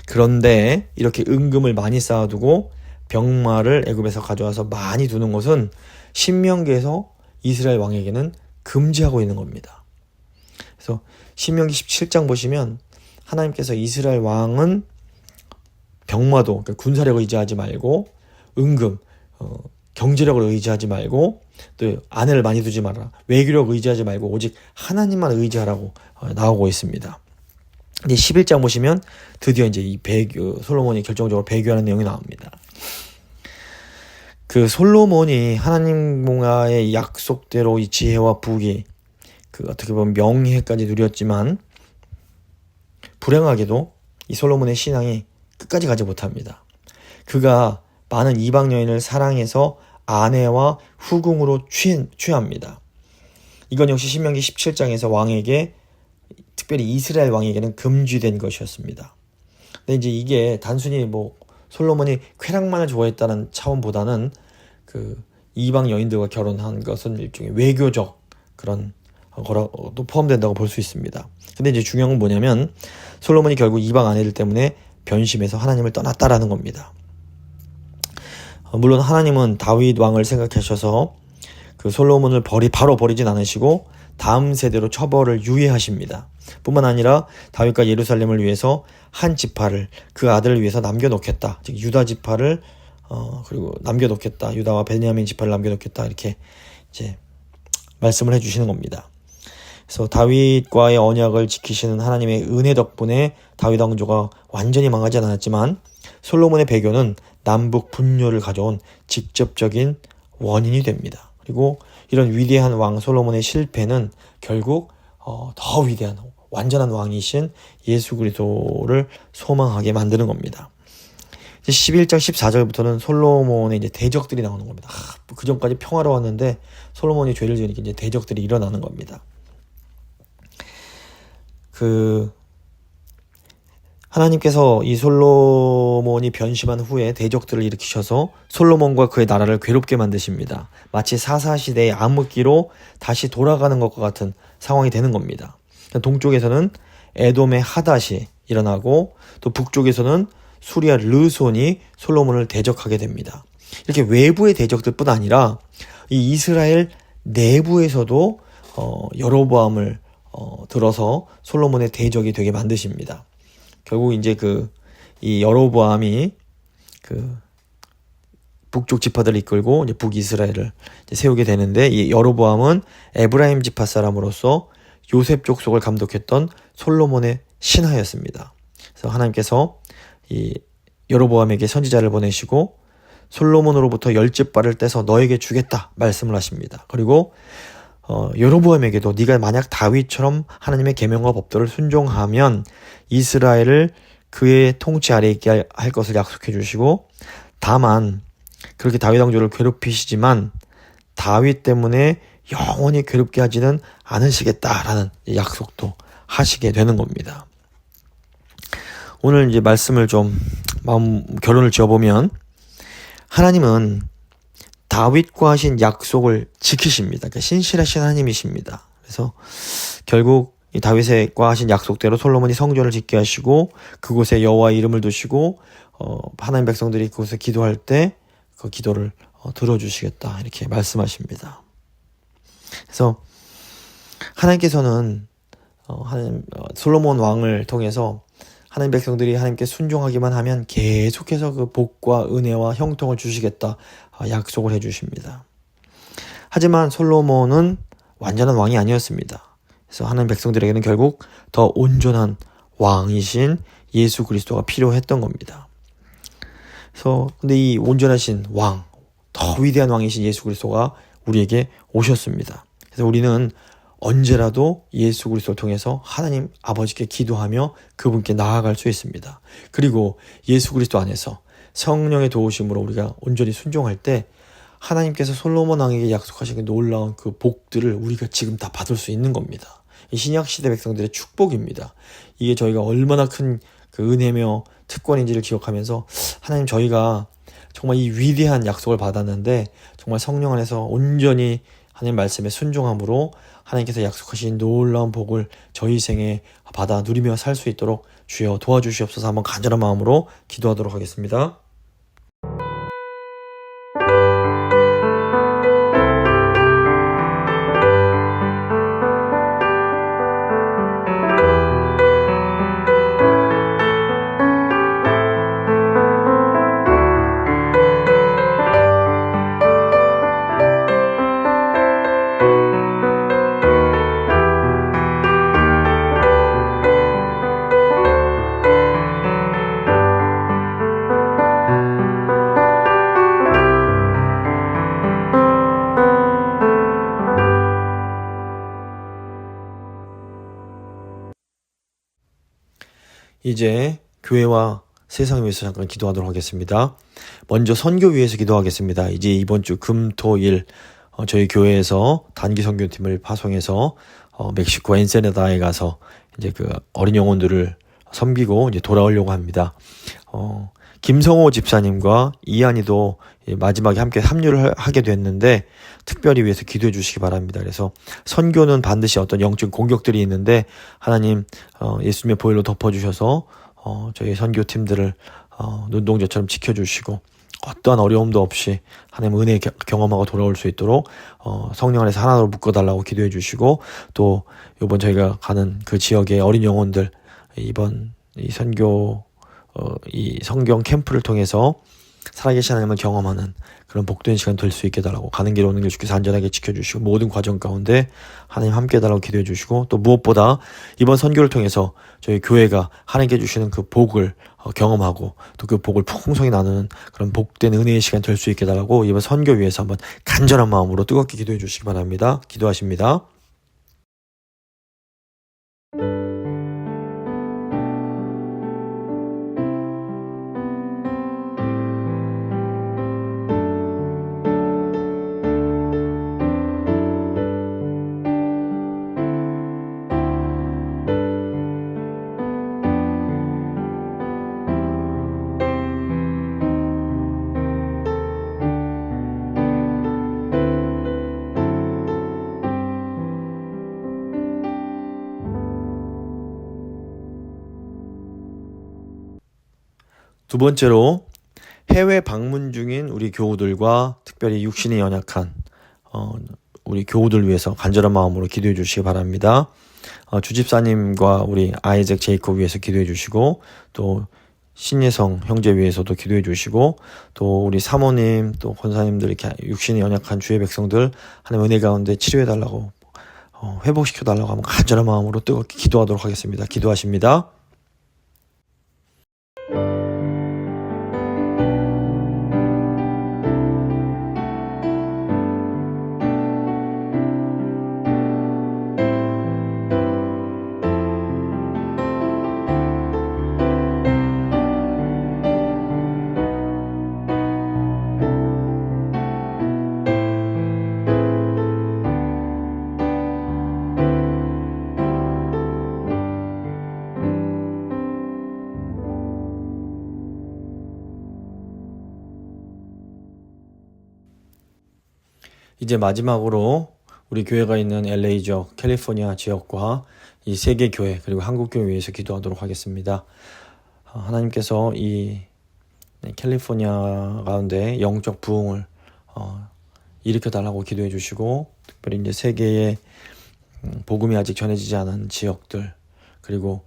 그런데 이렇게 은금을 많이 쌓아두고 병마를 애굽에서 가져와서 많이 두는 것은 신명기에서 이스라엘 왕에게는 금지하고 있는 겁니다. 그래서 신명기 17장 보시면 하나님께서 이스라엘 왕은 병마도, 그러니까 군사력을 의지하지 말고 은금, 경제력을 의지하지 말고 또 아내를 많이 두지 마라, 외교력을 의지하지 말고 오직 하나님만 의지하라고 나오고 있습니다. 이제 11장 보시면 드디어 이제 이 솔로몬이 결정적으로 배교하는 내용이 나옵니다. 그 솔로몬이 하나님과의 약속대로 이 지혜와 부귀, 어떻게 보면 명예까지 누렸지만 불행하게도 이 솔로몬의 신앙이 끝까지 가지 못합니다. 그가 많은 이방 여인을 사랑해서 아내와 후궁으로 취합니다. 이건 역시 신명기 17장에서 왕에게, 특별히 이스라엘 왕에게는 금지된 것이었습니다. 근데 이제 이게 단순히 솔로몬이 쾌락만을 좋아했다는 차원보다는 그 이방 여인들과 결혼한 것은 일종의 외교적 그런 거라도 포함된다고 볼 수 있습니다. 근데 이제 중요한 건 뭐냐면 솔로몬이 결국 이방 아내들 때문에 변심해서 하나님을 떠났다라는 겁니다. 물론 하나님은 다윗 왕을 생각하셔서 그 솔로몬을 바로 버리진 않으시고 다음 세대로 처벌을 유예하십니다. 뿐만 아니라 다윗과 예루살렘을 위해서 한 지파를 그 아들을 위해서 남겨놓겠다. 즉 유다 지파를 그리고 남겨놓겠다. 유다와 베냐민 지파를 남겨놓겠다. 이렇게 이제 말씀을 해주시는 겁니다. 그래서 다윗과의 언약을 지키시는 하나님의 은혜 덕분에 다윗 왕조가 완전히 망하지 않았지만 솔로몬의 배교는 남북 분열을 가져온 직접적인 원인이 됩니다. 그리고 이런 위대한 왕 솔로몬의 실패는 결국 더 위대한 완전한 왕이신 예수 그리스도를 소망하게 만드는 겁니다. 이제 11장 14절부터는 솔로몬의 이제 대적들이 나오는 겁니다. 그 전까지 평화로웠는데 솔로몬이 죄를 지으니까 이제 대적들이 일어나는 겁니다. 하나님께서 이 솔로몬이 변심한 후에 대적들을 일으키셔서 솔로몬과 그의 나라를 괴롭게 만드십니다. 마치 사사시대의 암흑기로 다시 돌아가는 것과 같은 상황이 되는 겁니다. 동쪽에서는 에돔의 하닷이 일어나고 또 북쪽에서는 수리아 르손이 솔로몬을 대적하게 됩니다. 이렇게 외부의 대적들뿐 아니라 이 이스라엘 내부에서도 여로보암을 들어서 솔로몬의 대적이 되게 만드십니다. 결국 이제 이 여로보암이 북쪽 지파들을 이끌고 이제 북이스라엘을 이제 세우게 되는데, 이 여로보암은 에브라임 지파 사람으로서 요셉 족속을 감독했던 솔로몬의 신하였습니다. 그래서 하나님께서 이 여로보암에게 선지자를 보내시고 솔로몬으로부터 10지파를 떼서 너에게 주겠다 말씀을 하십니다. 그리고 여로보암에게도 네가 만약 다윗처럼 하나님의 계명과 법도를 순종하면 이스라엘을 그의 통치 아래에 있게 할 것을 약속해 주시고, 다만 그렇게 다윗 왕조를 괴롭히시지만 다윗 때문에 영원히 괴롭게 하지는 않으시겠다라는 약속도 하시게 되는 겁니다. 오늘 이제 말씀을 좀 결론을 지어보면, 하나님은 다윗과 하신 약속을 지키십니다. 그러니까 신실하신 하나님이십니다. 그래서 결국 이 다윗과 하신 약속대로 솔로몬이 성전을 짓게 하시고 그곳에 여호와의 이름을 두시고 하나님 백성들이 그곳에 기도할 때 그 기도를 들어주시겠다 이렇게 말씀하십니다. 그래서 하나님께서는 솔로몬 왕을 통해서 하나님 백성들이 하나님께 순종하기만 하면 계속해서 그 복과 은혜와 형통을 주시겠다 약속을 해주십니다. 하지만 솔로몬은 완전한 왕이 아니었습니다. 그래서 하나님 백성들에게는 결국 더 온전한 왕이신 예수 그리스도가 필요했던 겁니다. 그래서 근데 이 온전하신 왕, 더 위대한 왕이신 예수 그리스도가 우리에게 오셨습니다. 그래서 우리는 언제라도 예수 그리스도를 통해서 하나님 아버지께 기도하며 그분께 나아갈 수 있습니다. 그리고 예수 그리스도 안에서 성령의 도우심으로 우리가 온전히 순종할 때 하나님께서 솔로몬 왕에게 약속하신 그 놀라운 그 복들을 우리가 지금 다 받을 수 있는 겁니다. 이 신약시대 백성들의 축복입니다. 이게 저희가 얼마나 큰 그 은혜며 특권인지를 기억하면서 하나님, 저희가 정말 이 위대한 약속을 받았는데 정말 성령 안에서 온전히 하나님 말씀에 순종함으로 하나님께서 약속하신 놀라운 복을 저희 생에 받아 누리며 살 수 있도록 주여 도와주시옵소서. 한번 간절한 마음으로 기도하도록 하겠습니다. 이제 교회와 세상을 위해서 잠깐 기도하도록 하겠습니다. 먼저 선교 위해서 기도하겠습니다. 이제 이번 주 금, 토, 일 저희 교회에서 단기 선교팀을 파송해서 멕시코 엔세나다에 가서 이제 그 어린 영혼들을 섬기고 이제 돌아오려고 합니다. 김성호 집사님과 이한이도 마지막에 함께 합류를 하게 됐는데 특별히 위해서 기도해 주시기 바랍니다. 그래서 선교는 반드시 어떤 영적 공격들이 있는데 하나님 예수님의 보혈로 덮어주셔서 저희 선교팀들을 눈동자처럼 지켜주시고 어떠한 어려움도 없이 하나님 은혜 경험하고 돌아올 수 있도록 성령 안에서 하나로 묶어달라고 기도해 주시고, 또 이번 저희가 가는 그 지역의 어린 영혼들 이번 이 선교 이 성경 캠프를 통해서 살아계신 하나님을 경험하는 그런 복된 시간 될 수 있게 해달라고, 가는 길 오는 길 주께서 안전하게 지켜주시고 모든 과정 가운데 하나님 함께 해달라고 기도해 주시고, 또 무엇보다 이번 선교를 통해서 저희 교회가 하나님께 주시는 그 복을 경험하고 또 그 복을 풍성히 나누는 그런 복된 은혜의 시간 될 수 있게 해달라고 이번 선교 위해서 한번 간절한 마음으로 뜨겁게 기도해 주시기 바랍니다. 기도하십니다. 두 번째로, 해외 방문 중인 우리 교우들과 특별히 육신이 연약한 우리 교우들 위해서 간절한 마음으로 기도해 주시기 바랍니다. 주집사님과 우리 아이잭 제이콥 위해서 기도해 주시고, 또 신예성 형제 위해서도 기도해 주시고, 또 우리 사모님 또 권사님들 이렇게 육신이 연약한 주의 백성들 하나님 은혜 가운데 치료해 달라고 회복시켜 달라고 하면 간절한 마음으로 뜨겁게 기도하도록 하겠습니다. 기도하십니다. 이제 마지막으로 우리 교회가 있는 LA 지역, 캘리포니아 지역과 이 세계 교회 그리고 한국 교회 위해서 기도하도록 하겠습니다. 하나님께서 이 캘리포니아 가운데 영적 부흥을 일으켜 달라고 기도해 주시고, 특별히 이제 세계에 복음이 아직 전해지지 않은 지역들, 그리고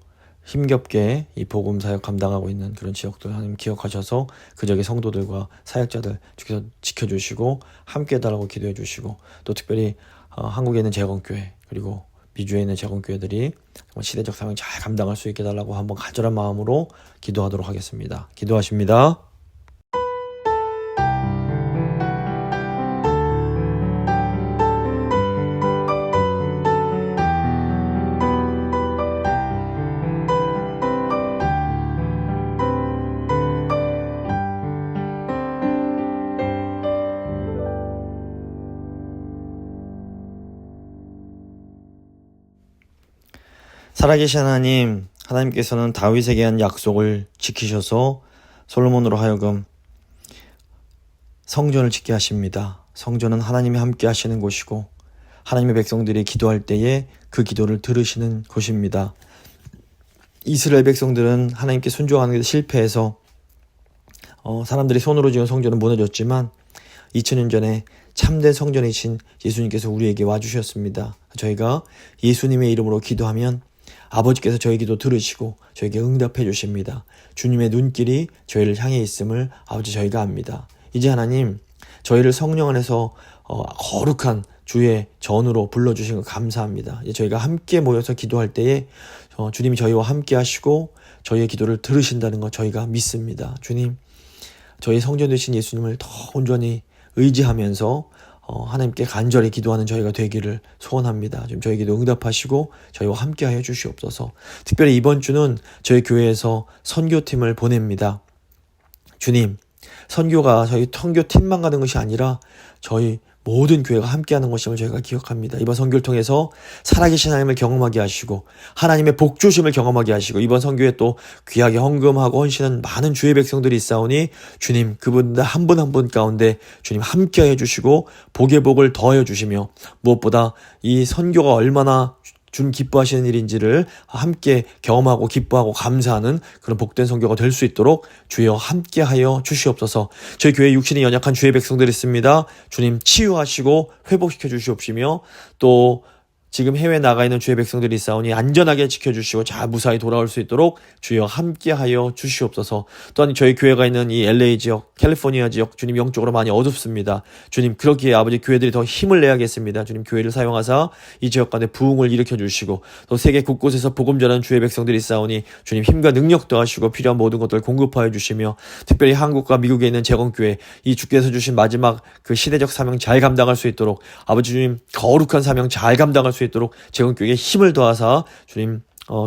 힘겹게 이 복음 사역 감당하고 있는 그런 지역들 하나님 기억하셔서 그 지역의 성도들과 사역자들 주께서 지켜주시고 함께 해달라고 기도해 주시고, 또 특별히 한국에 있는 재건교회 그리고 미주에 있는 재건교회들이 정말 시대적 사명 잘 감당할 수 있게 해달라고 한번 간절한 마음으로 기도하도록 하겠습니다. 기도하십니다. 살아계신 하나님, 하나님께서는 다윗에게 한 약속을 지키셔서 솔로몬으로 하여금 성전을 짓게 하십니다. 성전은 하나님이 함께 하시는 곳이고 하나님의 백성들이 기도할 때에 그 기도를 들으시는 곳입니다. 이스라엘 백성들은 하나님께 순종하는 데 실패해서 사람들이 손으로 지은 성전은 무너졌지만 2000년 전에 참된 성전이신 예수님께서 우리에게 와주셨습니다. 저희가 예수님의 이름으로 기도하면 아버지께서 저희 기도 들으시고 저에게 응답해 주십니다. 주님의 눈길이 저희를 향해 있음을 아버지 저희가 압니다. 이제 하나님, 저희를 성령 안에서 거룩한 주의 전으로 불러주신 것 감사합니다. 이제 저희가 함께 모여서 기도할 때에 주님이 저희와 함께 하시고 저희의 기도를 들으신다는 것 저희가 믿습니다. 주님, 저희 성전 되신 예수님을 더 온전히 의지하면서 하나님께 간절히 기도하는 저희가 되기를 소원합니다. 지금 저희 기도 응답하시고 저희와 함께하여 주시옵소서. 특별히 이번 주는 저희 교회에서 선교팀을 보냅니다. 주님, 선교가 저희 선교팀만 가는 것이 아니라 저희 모든 교회가 함께하는 것임을 저희가 기억합니다. 이번 선교를 통해서 살아계신 하나님을 경험하게 하시고 하나님의 복주심을 경험하게 하시고 이번 선교에 또 귀하게 헌금하고 헌신한 많은 주의 백성들이 있사오니 주님, 그분들 한 분 한 분 가운데 주님 함께해 주시고 복의 복을 더하여 주시며 무엇보다 이 선교가 얼마나 주님 기뻐하시는 일인지를 함께 경험하고 기뻐하고 감사하는 그런 복된 선교가 될 수 있도록 주여 함께하여 주시옵소서. 저희 교회 육신이 연약한 주의 백성들이 있습니다. 주님 치유하시고 회복시켜 주시옵시며 또 지금 해외에 나가 있는 주의 백성들이 있사오니 안전하게 지켜주시고 잘 무사히 돌아올 수 있도록 주여 함께하여 주시옵소서. 또한 저희 교회가 있는 이 LA 지역, 캘리포니아 지역 주님 영적으로 많이 어둡습니다. 주님 그렇기에 아버지 교회들이 더 힘을 내야겠습니다. 주님 교회를 사용하사 이 지역 가운데 부흥을 일으켜 주시고 또 세계 곳곳에서 복음 전하는 주의 백성들이 있사오니 주님 힘과 능력 더하시고 필요한 모든 것들을 공급하여 주시며 특별히 한국과 미국에 있는 재건교회 이 주께서 주신 마지막 그 시대적 사명 잘 감당할 수 있도록 아버지 주님 거룩한 사명 잘 감당할 수 있도록 재건교회에 힘을 더하사 주님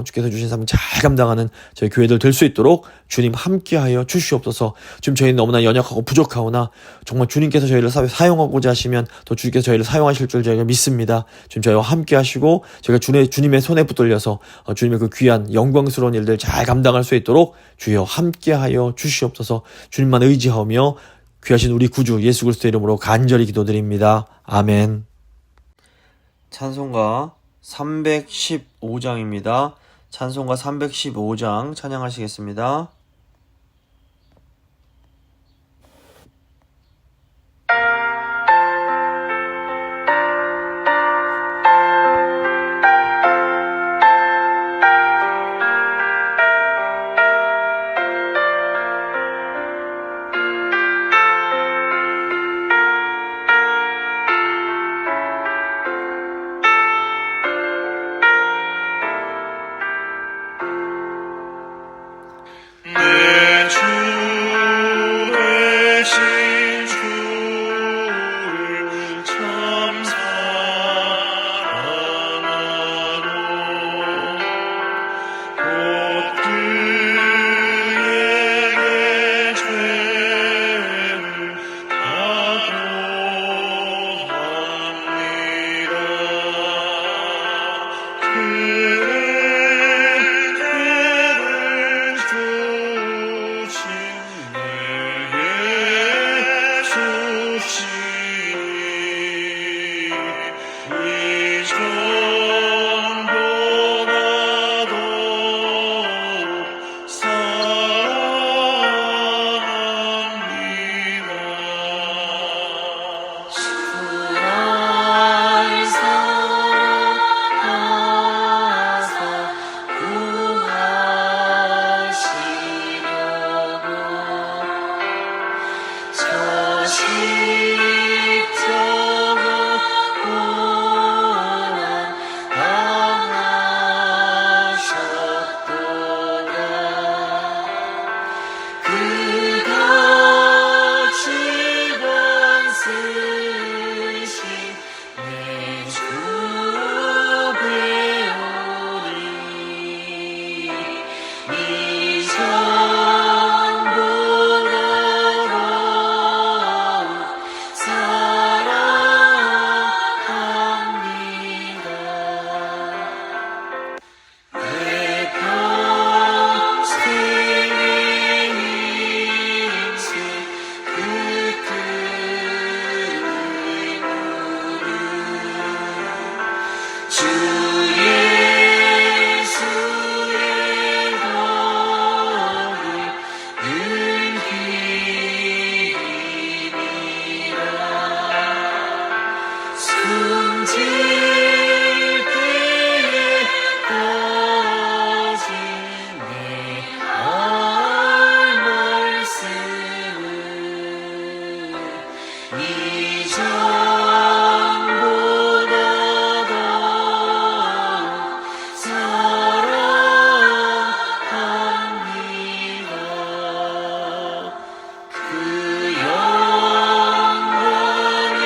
주께서 주신 사명 잘 감당하는 저희 교회들 될 수 있도록 주님 함께하여 주시옵소서. 지금 저희는 너무나 연약하고 부족하오나 정말 주님께서 저희를 사용하고자 하시면 또 주께서 저희를 사용하실 줄 저희가 믿습니다. 지금 저희와 함께하시고 저희가 주님의 손에 붙들려서 주님의 그 귀한 영광스러운 일들 잘 감당할 수 있도록 주여 함께하여 주시옵소서. 주님만 의지하며 귀하신 우리 구주 예수 그리스도의 이름으로 간절히 기도드립니다. 아멘. 찬송가 315장입니다. 찬송가 315장 찬양하시겠습니다. 때에 꺼진 내알 말씀은 이전보다 더 사랑합니다. 그 영광의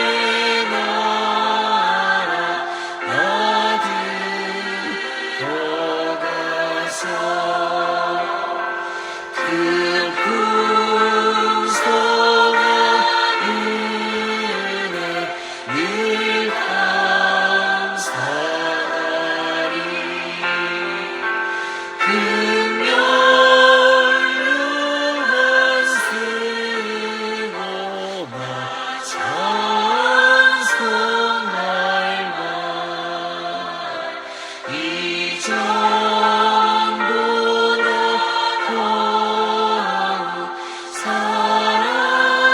나라 아들 더 가서 그 풍성한 은혜 늘 감사하리. 금연루만 쓰고만 찬송할만 이전보다 더욱 사랑합니다.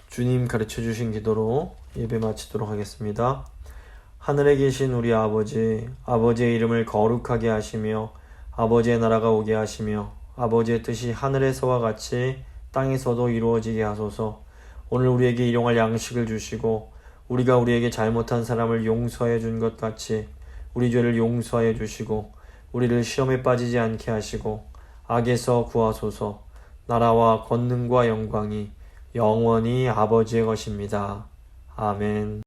주님 가르쳐 주신 기도로 예배 마치도록 하겠습니다. 하늘에 계신 우리 아버지, 아버지의 이름을 거룩하게 하시며 아버지의 나라가 오게 하시며 아버지의 뜻이 하늘에서와 같이 땅에서도 이루어지게 하소서. 오늘 우리에게 일용할 양식을 주시고 우리가 우리에게 잘못한 사람을 용서해 준 것 같이 우리 죄를 용서해 주시고 우리를 시험에 빠지지 않게 하시고 악에서 구하소서. 나라와 권능과 영광이 영원히 아버지의 것입니다. 아멘.